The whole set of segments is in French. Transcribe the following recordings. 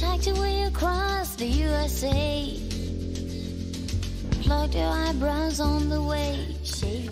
Hitchhiked your way across the USA. Plucked your eyebrows on the way.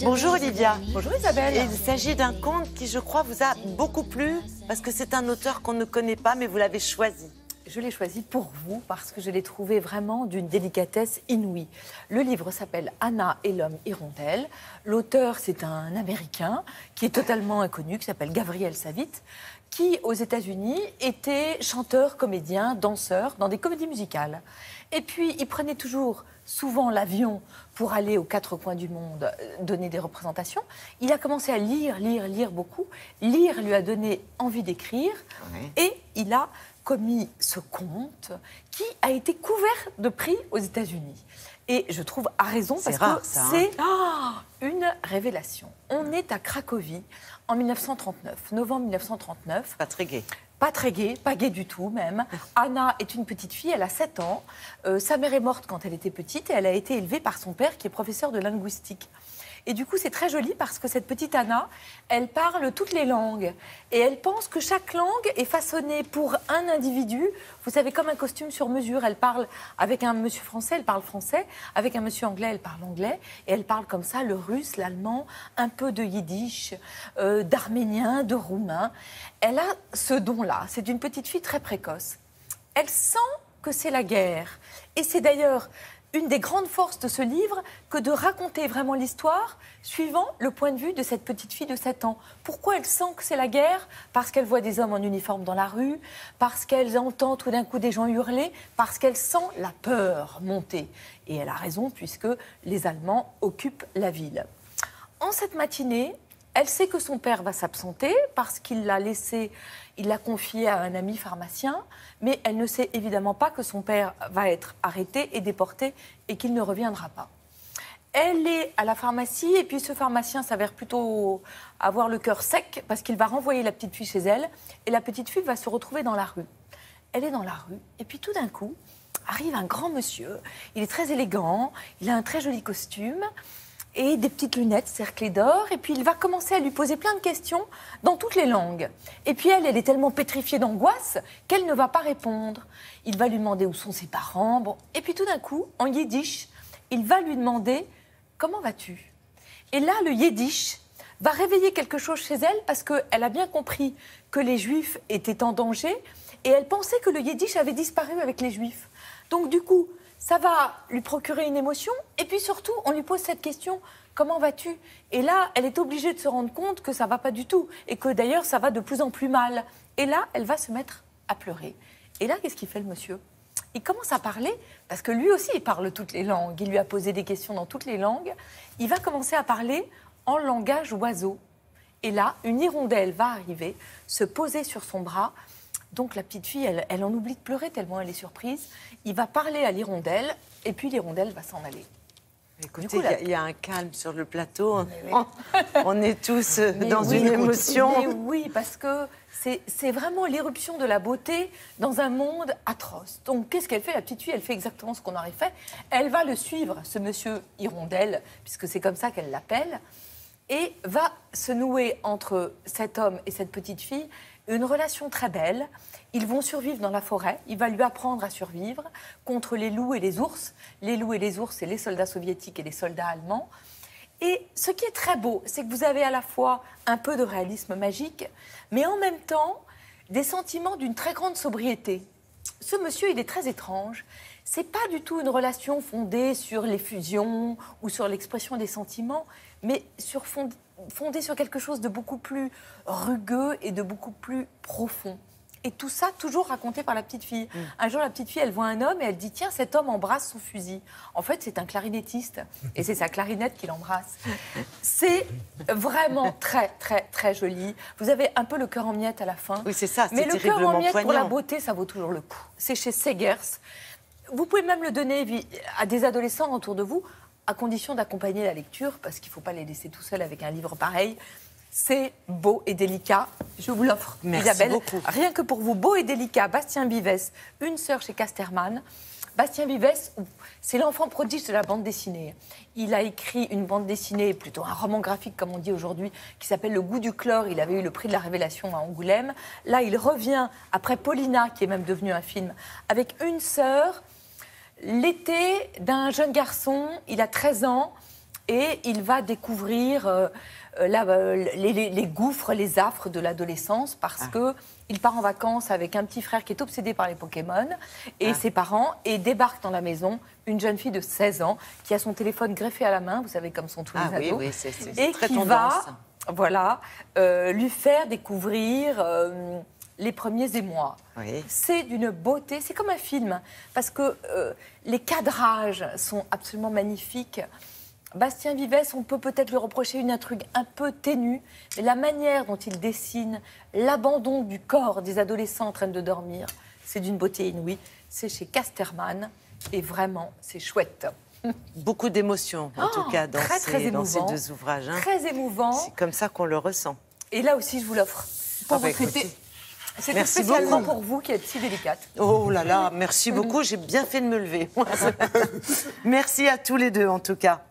Bonjour Olivia. Bonjour Isabelle. Il s'agit d'un conte qui, je crois, vous a beaucoup plu parce que c'est un auteur qu'on ne connaît pas, mais vous l'avez choisi. Je l'ai choisi pour vous parce que je l'ai trouvé vraiment d'une délicatesse inouïe. Le livre s'appelle Anna et l'homme hirondelle. L'auteur, c'est un Américain qui est totalement inconnu, qui s'appelle Gabriel Savitt, qui, aux États-Unis, était chanteur, comédien, danseur dans des comédies musicales. Et puis, il prenait toujours, souvent, l'avion pour aller aux quatre coins du monde donner des représentations. Il a commencé à lire beaucoup. Lire lui a donné envie d'écrire. Oui. Et il a commis ce conte qui a été couvert de prix aux États-Unis. Et je trouve à raison parce que c'est une révélation. On est à Cracovie en 1939, novembre 1939. Pas très gai. Pas très gai, pas gai du tout même. Anna est une petite fille, elle a 7 ans. Sa mère est morte quand elle était petite et elle a été élevée par son père qui est professeur de linguistique. Et du coup, c'est très joli parce que cette petite Anna, elle parle toutes les langues. Et elle pense que chaque langue est façonnée pour un individu. Vous savez, comme un costume sur mesure. Elle parle avec un monsieur français, elle parle français. Avec un monsieur anglais, elle parle anglais. Et elle parle comme ça le russe, l'allemand, un peu de yiddish, d'arménien, de roumain. Elle a ce don-là. C'est une petite fille très précoce. Elle sent que c'est la guerre. Et c'est d'ailleurs une des grandes forces de ce livre que de raconter vraiment l'histoire suivant le point de vue de cette petite fille de 7 ans. Pourquoi elle sent que c'est la guerre? Parce qu'elle voit des hommes en uniforme dans la rue, parce qu'elle entend tout d'un coup des gens hurler, parce qu'elle sent la peur monter. Et elle a raison puisque les Allemands occupent la ville. En cette matinée, elle sait que son père va s'absenter parce qu'il l'a laissé, il l'a confié à un ami pharmacien, mais elle ne sait évidemment pas que son père va être arrêté et déporté et qu'il ne reviendra pas. Elle est à la pharmacie et puis ce pharmacien s'avère plutôt avoir le cœur sec parce qu'il va renvoyer la petite fille chez elle et la petite fille va se retrouver dans la rue. Elle est dans la rue et puis tout d'un coup arrive un grand monsieur, il est très élégant, il a un très joli costume et des petites lunettes cerclées d'or. Et puis, il va commencer à lui poser plein de questions dans toutes les langues. Et puis, elle est tellement pétrifiée d'angoisse qu'elle ne va pas répondre. Il va lui demander où sont ses parents. Bon. Et puis, tout d'un coup, en yiddish, il va lui demander « Comment vas-tu » Et là, le yiddish va réveiller quelque chose chez elle parce qu'elle a bien compris que les Juifs étaient en danger et elle pensait que le yiddish avait disparu avec les Juifs. Donc, du coup, ça va lui procurer une émotion. Et puis surtout, on lui pose cette question, comment vas-tu? Et là, elle est obligée de se rendre compte que ça ne va pas du tout. Et que d'ailleurs, ça va de plus en plus mal. Et là, elle va se mettre à pleurer. Et là, qu'est-ce qu'il fait le monsieur? Il commence à parler, parce que lui aussi, il parle toutes les langues. Il lui a posé des questions dans toutes les langues. Il va commencer à parler en langage oiseau. Et là, une hirondelle va arriver, se poser sur son bras. Donc la petite fille, elle en oublie de pleurer tellement elle est surprise. Il va parler à l'hirondelle et puis l'hirondelle va s'en aller. Écoutez, il y a un calme sur le plateau. On est tous dans une émotion. Mais oui, parce que c'est vraiment l'éruption de la beauté dans un monde atroce. Donc qu'est-ce qu'elle fait? La petite fille, elle fait exactement ce qu'on aurait fait. Elle va le suivre, ce monsieur hirondelle, puisque c'est comme ça qu'elle l'appelle, et va se nouer entre cet homme et cette petite fille une relation très belle. Ils vont survivre dans la forêt. Il va lui apprendre à survivre contre les loups et les ours. Les loups et les ours, c'est les soldats soviétiques et les soldats allemands. Et ce qui est très beau, c'est que vous avez à la fois un peu de réalisme magique, mais en même temps, des sentiments d'une très grande sobriété. Ce monsieur, il est très étrange. C'est pas du tout une relation fondée sur l'effusion ou sur l'expression des sentiments, mais fondée sur quelque chose de beaucoup plus rugueux et de beaucoup plus profond. Et tout ça, toujours raconté par la petite fille. Un jour, la petite fille, elle voit un homme et elle dit « Tiens, cet homme embrasse son fusil. » En fait, c'est un clarinettiste. Et c'est sa clarinette qui l'embrasse. C'est vraiment très, très, très joli. Vous avez un peu le cœur en miettes à la fin. Oui, c'est ça, c'est mais le cœur en miettes, poignant. pour la beauté, ça vaut toujours le coup. C'est chez Segers. Vous pouvez même le donner à des adolescents autour de vous, à condition d'accompagner la lecture, parce qu'il ne faut pas les laisser tout seuls avec un livre pareil. C'est beau et délicat. Je vous l'offre, Isabelle. Beaucoup. Rien que pour vous, beau et délicat, Bastien Bivès, Une sœur chez Casterman. Bastien Vivès, c'est l'enfant prodige de la bande dessinée. Il a écrit une bande dessinée, plutôt un roman graphique comme on dit aujourd'hui, qui s'appelle Le goût du chlore. Il avait eu le prix de la Révélation à Angoulême. Là, il revient après Paulina, qui est même devenu un film, avec une sœur. L'été d'un jeune garçon, il a 13 ans et il va découvrir les gouffres, les affres de l'adolescence parce qu'il part en vacances avec un petit frère qui est obsédé par les Pokémon et ses parents et débarque dans la maison une jeune fille de 16 ans qui a son téléphone greffé à la main, vous savez comme sont tous les ados, oui, c'est et très qui tendance. va lui faire découvrir les premiers émois. Oui. C'est d'une beauté, c'est comme un film, parce que les cadrages sont absolument magnifiques. Bastien Vivès, on peut peut-être lui reprocher une intrigue un peu ténue, mais la manière dont il dessine l'abandon du corps des adolescents en train de dormir, c'est d'une beauté inouïe. C'est chez Casterman, et vraiment, c'est chouette. Beaucoup d'émotions, en tout cas, dans ces deux ouvrages. Hein. Très émouvant. C'est comme ça qu'on le ressent. Et là aussi, je vous l'offre. Pour vous fêter. C'était spécialement pour vous qui êtes si délicate. Oh là là, merci beaucoup. J'ai bien fait de me lever. Merci à tous les deux, en tout cas.